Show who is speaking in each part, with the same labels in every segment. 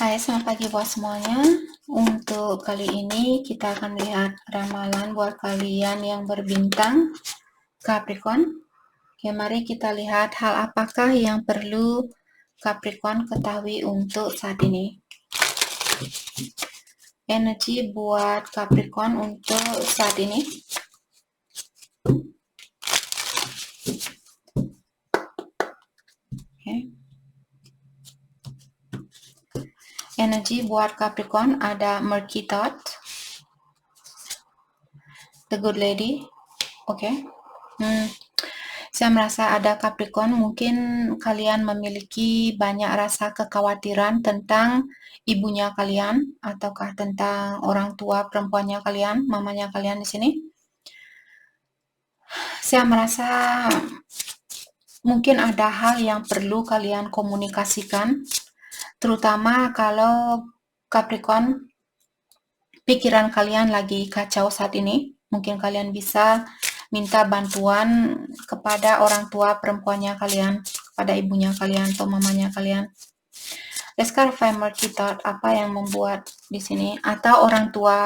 Speaker 1: Hai, selamat pagi buat semuanya. Untuk kali ini kita akan lihat ramalan buat kalian yang berbintang Capricorn. Oke, mari kita lihat hal apakah yang perlu Capricorn ketahui untuk saat ini. Energi buat Capricorn untuk saat ini. Oke. Energi buat Capricorn ada Murky Thought, The Good Lady. Oke. Saya merasa ada Capricorn, mungkin kalian memiliki banyak rasa kekhawatiran tentang ibunya kalian, ataukah tentang orang tua perempuannya kalian, mamanya kalian di sini. Saya merasa mungkin ada hal yang perlu kalian komunikasikan, terutama kalau Capricorn pikiran kalian lagi kacau saat ini. Mungkin kalian bisa minta bantuan kepada orang tua perempuannya kalian, kepada ibunya kalian atau mamanya kalian. Let's clarify Murky Thought, apa yang membuat di sini, atau orang tua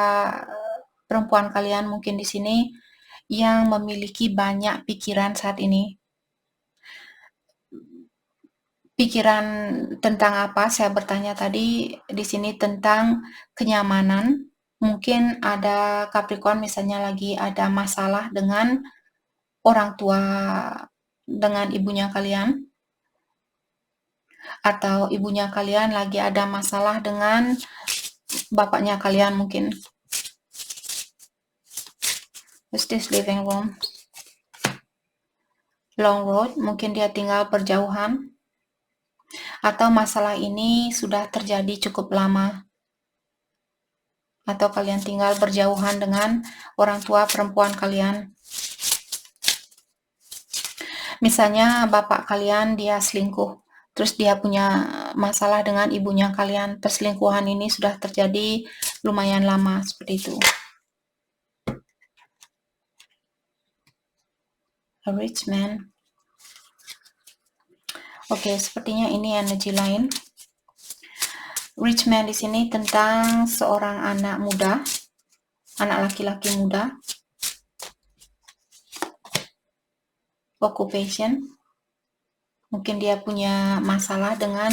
Speaker 1: perempuan kalian mungkin di sini yang memiliki banyak pikiran saat ini. Pikiran tentang apa? Saya bertanya tadi di sini tentang kenyamanan. Mungkin ada Capricorn misalnya lagi ada masalah dengan orang tua, dengan ibunya kalian, atau ibunya kalian lagi ada masalah dengan bapaknya kalian mungkin. What's this living room? Long road, mungkin dia tinggal berjauhan, atau masalah ini sudah terjadi cukup lama, atau kalian tinggal berjauhan dengan orang tua perempuan kalian. Misalnya bapak kalian dia selingkuh, terus dia punya masalah dengan ibunya kalian. Perselingkuhan ini sudah terjadi lumayan lama, seperti itu. A rich man. Oke, sepertinya ini energi lain. Rich man di sini tentang seorang anak muda, anak laki-laki muda. Occupation. Mungkin dia punya masalah dengan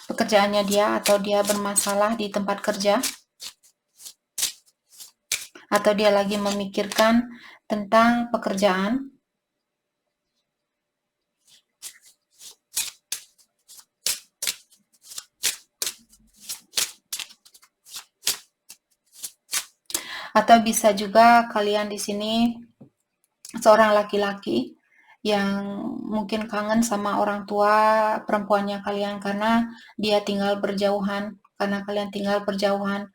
Speaker 1: pekerjaannya dia, atau dia bermasalah di tempat kerja, atau dia lagi memikirkan tentang pekerjaan. Atau bisa juga kalian di sini seorang laki-laki yang mungkin kangen sama orang tua perempuannya kalian karena dia tinggal berjauhan, karena kalian tinggal berjauhan.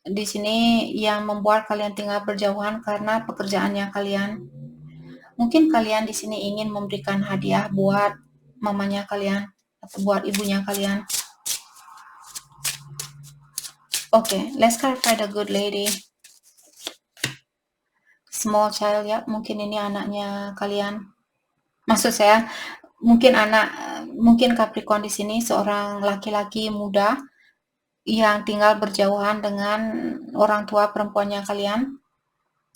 Speaker 1: Di sini yang membuat kalian tinggal berjauhan karena pekerjaannya kalian. Mungkin kalian di sini ingin memberikan hadiah buat mamanya kalian atau buat ibunya kalian. Oke, let's clarify the good lady. Small child, ya, mungkin ini anaknya kalian. Maksud saya, mungkin Capricorn di sini seorang laki-laki muda yang tinggal berjauhan dengan orang tua perempuannya kalian,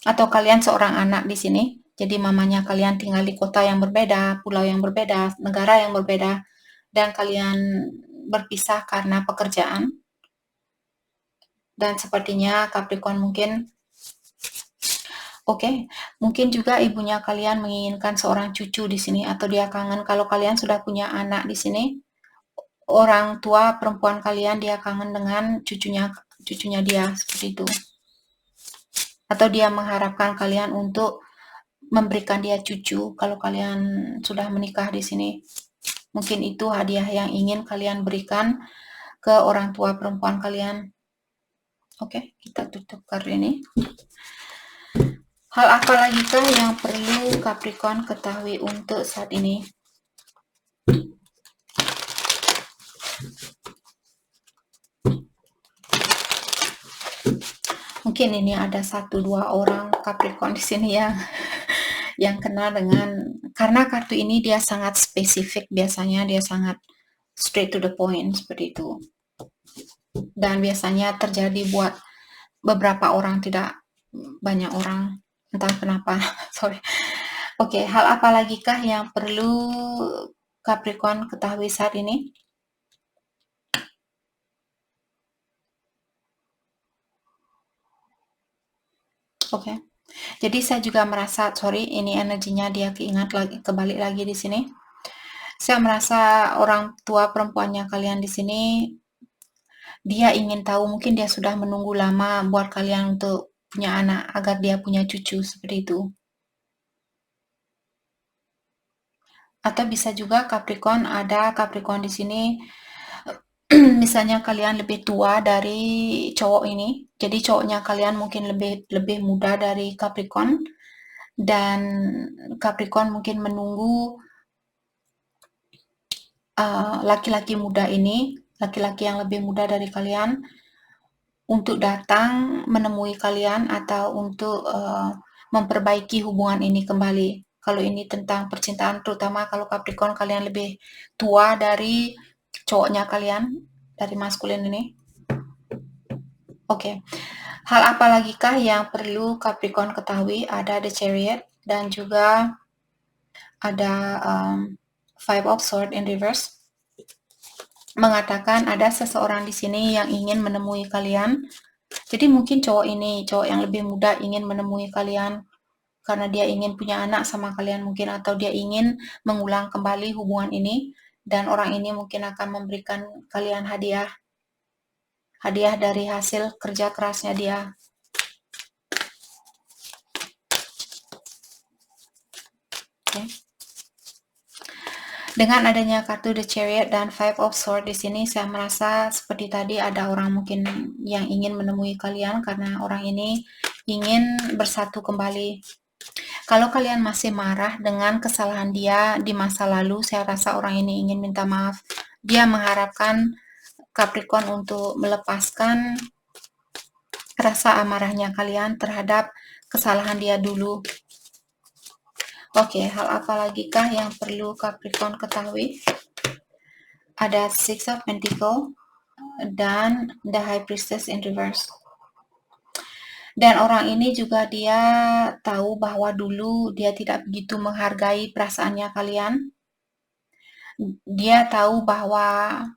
Speaker 1: atau kalian seorang anak di sini. Jadi mamanya kalian tinggal di kota yang berbeda, pulau yang berbeda, negara yang berbeda, dan kalian berpisah karena pekerjaan. Dan sepertinya Capricorn mungkin mungkin juga ibunya kalian menginginkan seorang cucu di sini, atau dia kangen kalau kalian sudah punya anak di sini. Orang tua perempuan kalian dia kangen dengan cucunya dia, seperti itu. Atau dia mengharapkan kalian untuk memberikan dia cucu kalau kalian sudah menikah di sini. Mungkin itu hadiah yang ingin kalian berikan ke orang tua perempuan kalian. Oke, kita tutup kartu ini. Hal apa lagi kah yang perlu Capricorn ketahui untuk saat ini? Mungkin ini ada 1-2 orang Capricorn di sini yang kenal dengan, karena kartu ini dia sangat spesifik, biasanya dia sangat straight to the point, seperti itu. dan biasanya terjadi buat beberapa orang, tidak banyak orang, entah kenapa. Sorry. Oke, hal apa lagi kah yang perlu Capricorn ketahui saat ini? Oke. Jadi saya juga merasa, sorry, ini energinya dia keingat lagi, kebalik lagi di sini. Saya merasa orang tua perempuannya kalian di sini, dia ingin tahu, mungkin dia sudah menunggu lama buat kalian untuk punya anak, agar dia punya cucu, seperti itu. Atau bisa juga Capricorn, ada Capricorn di sini, misalnya kalian lebih tua dari cowok ini, jadi cowoknya kalian mungkin lebih muda dari Capricorn, dan Capricorn mungkin menunggu laki-laki muda ini, laki-laki yang lebih muda dari kalian, untuk datang menemui kalian atau untuk memperbaiki hubungan ini kembali. Kalau ini tentang percintaan, terutama kalau Capricorn kalian lebih tua dari cowoknya kalian, dari maskulin ini. Oke. Hal apa lagi kah yang perlu Capricorn ketahui? Ada The Chariot dan juga ada Five of Swords in reverse. Mengatakan ada seseorang di sini yang ingin menemui kalian. Jadi mungkin cowok ini, cowok yang lebih muda, ingin menemui kalian karena dia ingin punya anak sama kalian mungkin, atau dia ingin mengulang kembali hubungan ini, dan orang ini mungkin akan memberikan kalian hadiah dari hasil kerja kerasnya dia. Okay. Dengan adanya kartu The Chariot dan Five of Swords di sini, saya merasa seperti tadi ada orang mungkin yang ingin menemui kalian karena orang ini ingin bersatu kembali. Kalau kalian masih marah dengan kesalahan dia di masa lalu, saya rasa orang ini ingin minta maaf. Dia mengharapkan Capricorn untuk melepaskan rasa amarahnya kalian terhadap kesalahan dia dulu. Oke, hal apa lagi kah yang perlu Capricorn ketahui? Ada Six of Pentacles dan The High Priestess in reverse. Dan orang ini juga dia tahu bahwa dulu dia tidak begitu menghargai perasaannya kalian. Dia tahu bahwa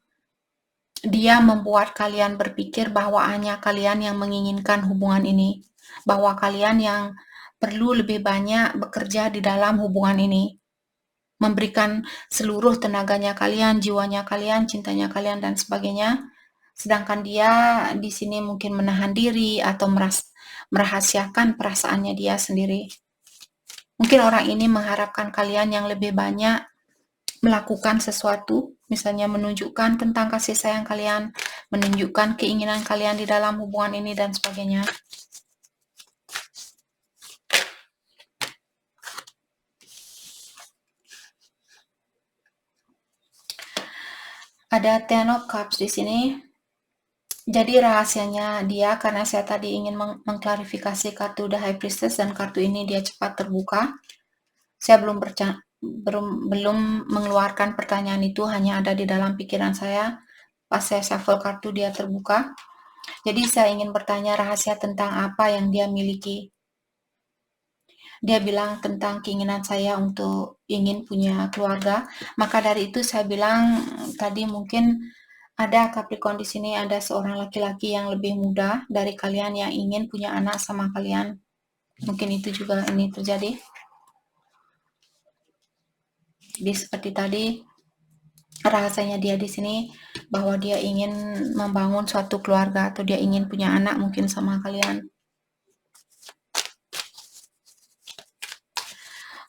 Speaker 1: dia membuat kalian berpikir bahwa hanya kalian yang menginginkan hubungan ini, bahwa kalian yang perlu lebih banyak bekerja di dalam hubungan ini, memberikan seluruh tenaganya kalian, jiwanya kalian, cintanya kalian, dan sebagainya. Sedangkan dia di sini mungkin menahan diri atau merahasiakan perasaannya dia sendiri. Mungkin orang ini mengharapkan kalian yang lebih banyak melakukan sesuatu, misalnya menunjukkan tentang kasih sayang kalian, menunjukkan keinginan kalian di dalam hubungan ini, dan sebagainya. Ada Ten of Cups di sini. Jadi rahasianya dia, karena saya tadi ingin mengklarifikasi kartu The High Priestess dan kartu ini dia cepat terbuka. Saya belum mengeluarkan pertanyaan itu, hanya ada di dalam pikiran saya. Pas saya shuffle kartu dia terbuka. Jadi saya ingin bertanya rahasia tentang apa yang dia miliki. Dia bilang tentang keinginan saya untuk ingin punya keluarga. Maka dari itu saya bilang tadi mungkin ada Capricorn di sini, ada seorang laki-laki yang lebih muda dari kalian yang ingin punya anak sama kalian. Mungkin itu juga ini terjadi. Jadi seperti tadi rahasianya dia di sini bahwa dia ingin membangun suatu keluarga atau dia ingin punya anak mungkin sama kalian.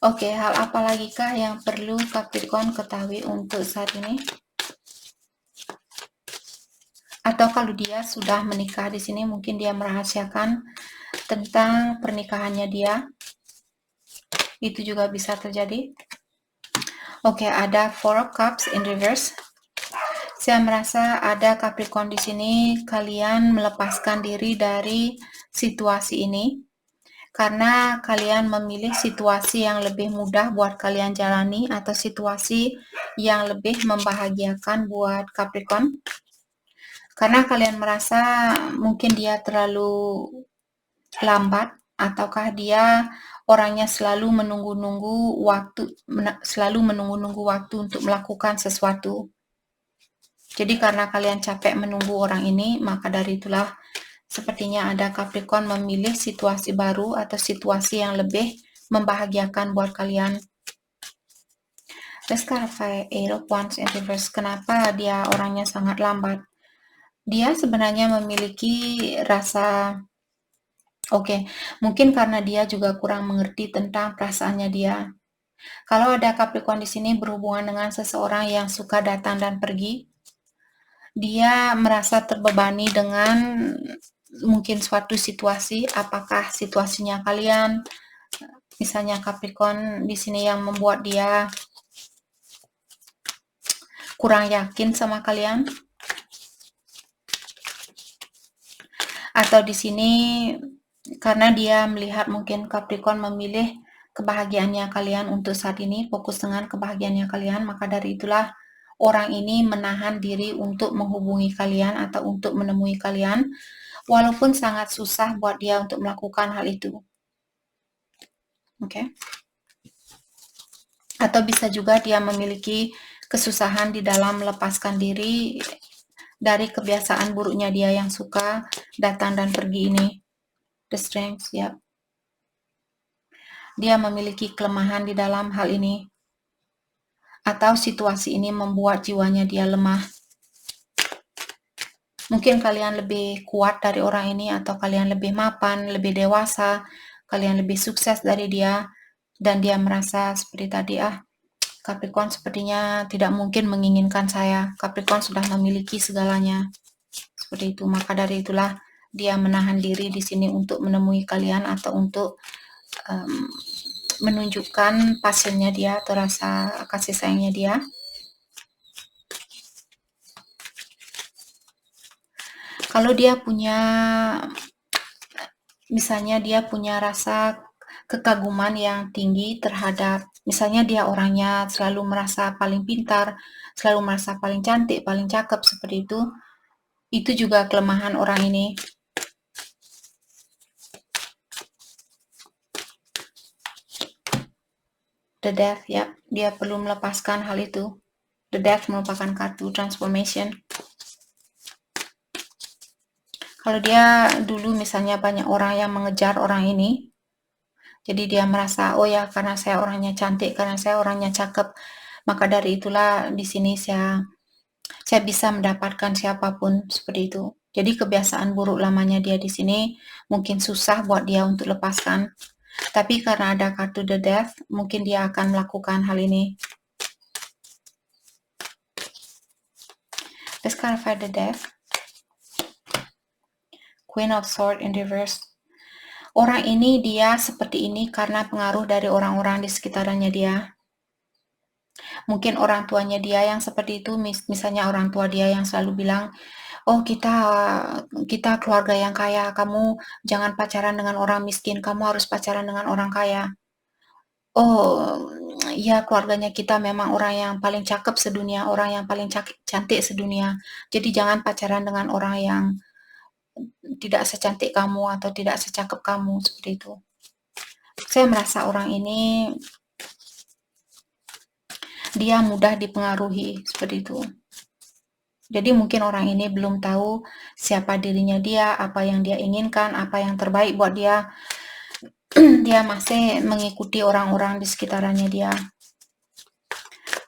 Speaker 1: Oke, hal apa lagi kah yang perlu Capricorn ketahui untuk saat ini? Atau kalau dia sudah menikah di sini, mungkin dia merahasiakan tentang pernikahannya dia. Itu juga bisa terjadi. Oke, ada Four of Cups in reverse. Saya merasa ada Capricorn di sini, kalian melepaskan diri dari situasi ini karena kalian memilih situasi yang lebih mudah buat kalian jalani atau situasi yang lebih membahagiakan buat Capricorn. Karena kalian merasa mungkin dia terlalu lambat, ataukah dia orangnya selalu menunggu-nunggu waktu untuk melakukan sesuatu. Jadi karena kalian capek menunggu orang ini, maka dari itulah sepertinya ada Capricorn memilih situasi baru atau situasi yang lebih membahagiakan buat kalian. Let's clarify 8 of Wands in reverse. Kenapa dia orangnya sangat lambat? Dia sebenarnya memiliki rasa mungkin karena dia juga kurang mengerti tentang perasaannya dia. Kalau ada Capricorn di sini berhubungan dengan seseorang yang suka datang dan pergi, dia merasa terbebani dengan mungkin suatu situasi, apakah situasinya kalian, misalnya Capricorn di sini yang membuat dia kurang yakin sama kalian, atau di sini karena dia melihat mungkin Capricorn memilih kebahagiaannya kalian untuk saat ini, fokus dengan kebahagiaannya kalian, maka dari itulah orang ini menahan diri untuk menghubungi kalian atau untuk menemui kalian, walaupun sangat susah buat dia untuk melakukan hal itu. Oke. Atau bisa juga dia memiliki kesusahan di dalam melepaskan diri dari kebiasaan buruknya dia yang suka datang dan pergi ini. The strength, ya. Dia memiliki kelemahan di dalam hal ini. Atau situasi ini membuat jiwanya dia lemah. Mungkin kalian lebih kuat dari orang ini, atau kalian lebih mapan, lebih dewasa, kalian lebih sukses dari dia, dan dia merasa seperti tadi, Capricorn sepertinya tidak mungkin menginginkan saya. Capricorn sudah memiliki segalanya. Seperti itu. Maka dari itulah dia menahan diri di sini untuk menemui kalian atau untuk menunjukkan passionnya dia atau rasa kasih sayangnya dia. Kalau dia punya, misalnya dia punya rasa kekaguman yang tinggi terhadap, misalnya dia orangnya selalu merasa paling pintar, selalu merasa paling cantik, paling cakep, seperti itu juga kelemahan orang ini. The Death, ya, dia perlu melepaskan hal itu. The Death merupakan kartu transformation. Kalau dia dulu misalnya banyak orang yang mengejar orang ini, jadi dia merasa, oh ya, karena saya orangnya cantik, karena saya orangnya cakep, maka dari itulah di sini saya bisa mendapatkan siapapun, seperti itu. Jadi kebiasaan buruk lamanya dia di sini mungkin susah buat dia untuk lepaskan. Tapi karena ada kartu The Death, mungkin dia akan melakukan hal ini. Let's clarify the Death. Queen of Swords in reverse. Orang ini dia seperti ini karena pengaruh dari orang-orang di sekitarnya dia. Mungkin orang tuanya dia yang seperti itu, misalnya orang tua dia yang selalu bilang, oh kita keluarga yang kaya, kamu jangan pacaran dengan orang miskin, kamu harus pacaran dengan orang kaya. Oh, ya, keluarganya kita memang orang yang paling cakep sedunia, orang yang paling cantik sedunia. Jadi jangan pacaran dengan orang yang tidak secantik kamu atau tidak secakep kamu, seperti itu. Saya merasa orang ini dia mudah dipengaruhi, seperti itu. Jadi mungkin orang ini belum tahu siapa dirinya dia, apa yang dia inginkan, apa yang terbaik buat dia. Dia masih mengikuti orang-orang di sekitarannya dia.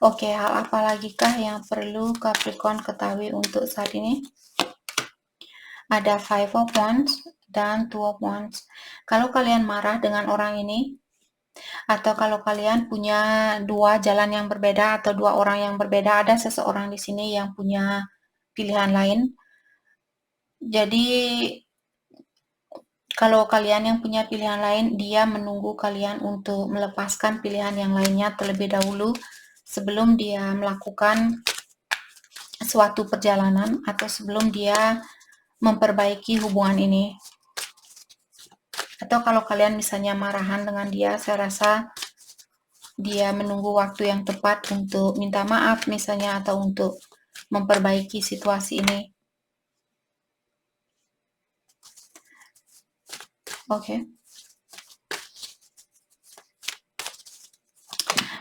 Speaker 1: Oke, hal apa lagi kah yang perlu Capricorn ketahui untuk saat ini? Ada 5 of Wands dan 2 of Wands. Kalau kalian marah dengan orang ini, atau kalau kalian punya dua jalan yang berbeda atau dua orang yang berbeda, ada seseorang di sini yang punya pilihan lain. Jadi kalau kalian yang punya pilihan lain, dia menunggu kalian untuk melepaskan pilihan yang lainnya terlebih dahulu sebelum dia melakukan suatu perjalanan atau sebelum dia memperbaiki hubungan ini. Atau kalau kalian misalnya marahan dengan dia, saya rasa dia menunggu waktu yang tepat untuk minta maaf misalnya atau untuk memperbaiki situasi ini. Oke.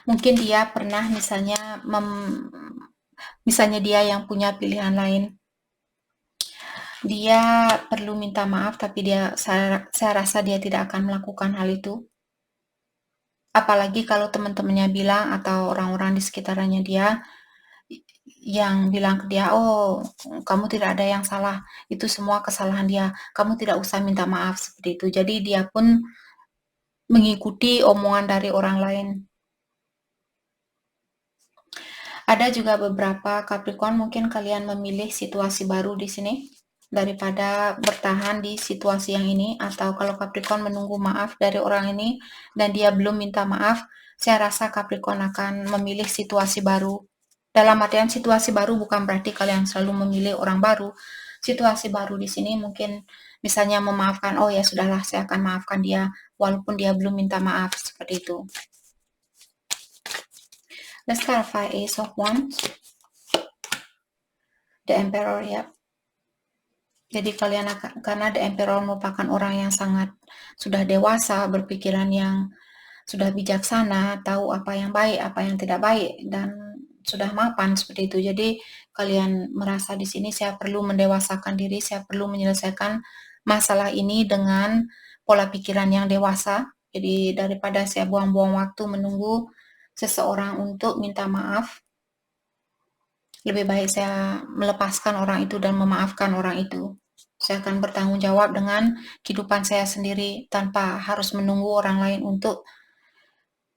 Speaker 1: Mungkin dia pernah misalnya dia yang punya pilihan lain. Dia perlu minta maaf, tapi saya rasa dia tidak akan melakukan hal itu. Apalagi kalau teman-temannya bilang atau orang-orang di sekitarnya dia yang bilang ke dia, "Oh, kamu tidak ada yang salah, itu semua kesalahan dia, kamu tidak usah minta maaf," seperti itu. Jadi dia pun mengikuti omongan dari orang lain. Ada juga beberapa Capricorn, mungkin kalian memilih situasi baru di sini daripada bertahan di situasi yang ini, atau kalau Capricorn menunggu maaf dari orang ini dan dia belum minta maaf, saya rasa Capricorn akan memilih situasi baru. Dalam artian situasi baru bukan berarti kalian selalu memilih orang baru. Situasi baru di sini mungkin misalnya memaafkan, oh ya sudahlah saya akan maafkan dia walaupun dia belum minta maaf, seperti itu. Let's clarify Ace of Wands. The Emperor, ya. Jadi kalian karena The Emperor merupakan orang yang sangat sudah dewasa, berpikiran yang sudah bijaksana, tahu apa yang baik, apa yang tidak baik, dan sudah mapan seperti itu. Jadi kalian merasa di sini saya perlu mendewasakan diri, saya perlu menyelesaikan masalah ini dengan pola pikiran yang dewasa. Jadi daripada saya buang-buang waktu menunggu seseorang untuk minta maaf, lebih baik saya melepaskan orang itu dan memaafkan orang itu. Saya akan bertanggung jawab dengan kehidupan saya sendiri tanpa harus menunggu orang lain untuk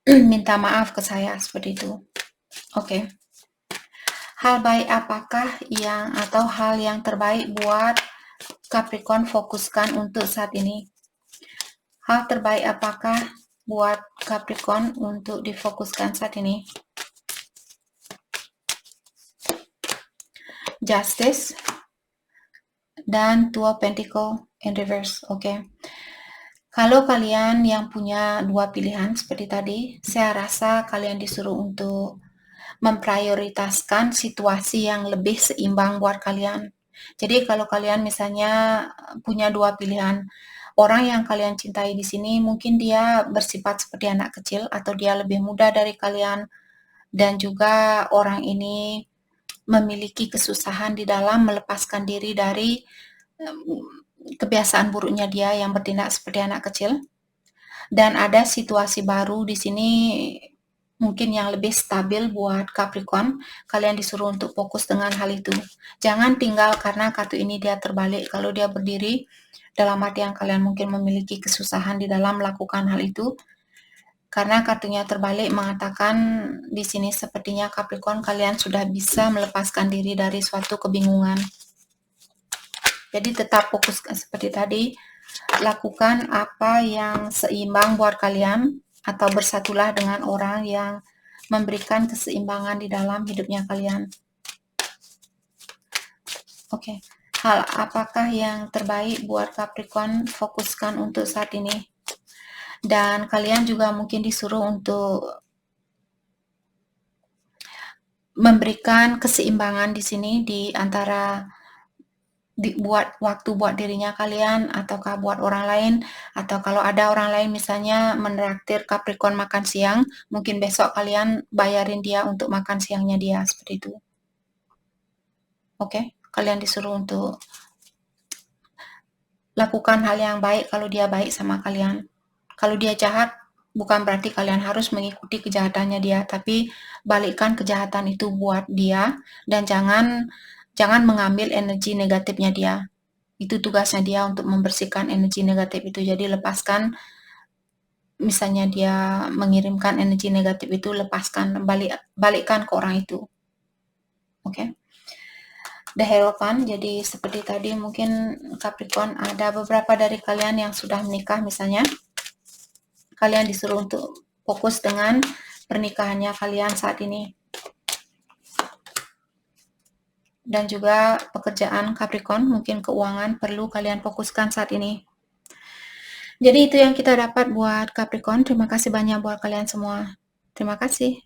Speaker 1: minta maaf ke saya, seperti itu. Oke. Hal baik apakah atau hal yang terbaik buat Capricorn fokuskan untuk saat ini? Hal terbaik apakah buat Capricorn untuk difokuskan saat ini? Justice dan Two of Pentacles in reverse. Oke. Kalau kalian yang punya dua pilihan seperti tadi, saya rasa kalian disuruh untuk memprioritaskan situasi yang lebih seimbang buat kalian. Jadi kalau kalian misalnya punya dua pilihan, orang yang kalian cintai di sini mungkin dia bersifat seperti anak kecil atau dia lebih muda dari kalian, dan juga orang ini memiliki kesusahan di dalam melepaskan diri dari kebiasaan buruknya dia yang bertindak seperti anak kecil. Dan ada situasi baru di sini mungkin yang lebih stabil buat Capricorn. Kalian disuruh untuk fokus dengan hal itu. Jangan tinggal karena kartu ini dia terbalik. Kalau dia berdiri, dalam arti yang kalian mungkin memiliki kesusahan di dalam melakukan hal itu. Karena kartunya terbalik mengatakan di sini sepertinya Capricorn kalian sudah bisa melepaskan diri dari suatu kebingungan. Jadi tetap fokus seperti tadi. Lakukan apa yang seimbang buat kalian, atau bersatulah dengan orang yang memberikan keseimbangan di dalam hidupnya kalian. Oke. Hal apakah yang terbaik buat Capricorn fokuskan untuk saat ini? Dan kalian juga mungkin disuruh untuk memberikan keseimbangan di sini di antara buat waktu buat dirinya kalian ataukah buat orang lain, atau kalau ada orang lain misalnya menraktir Capricorn makan siang, mungkin besok kalian bayarin dia untuk makan siangnya dia, seperti itu. Oke, kalian disuruh untuk lakukan hal yang baik kalau dia baik sama kalian. Kalau dia jahat, bukan berarti kalian harus mengikuti kejahatannya dia, tapi balikkan kejahatan itu buat dia, dan jangan mengambil energi negatifnya dia. Itu tugasnya dia untuk membersihkan energi negatif itu. Jadi lepaskan, misalnya dia mengirimkan energi negatif itu, lepaskan, balikkan ke orang itu. Oke. The Hierophant. Jadi seperti tadi mungkin Capricorn ada beberapa dari kalian yang sudah menikah misalnya. Kalian disuruh untuk fokus dengan pernikahannya kalian saat ini. Dan juga pekerjaan Capricorn, mungkin keuangan perlu kalian fokuskan saat ini. Jadi itu yang kita dapat buat Capricorn. Terima kasih banyak buat kalian semua. Terima kasih.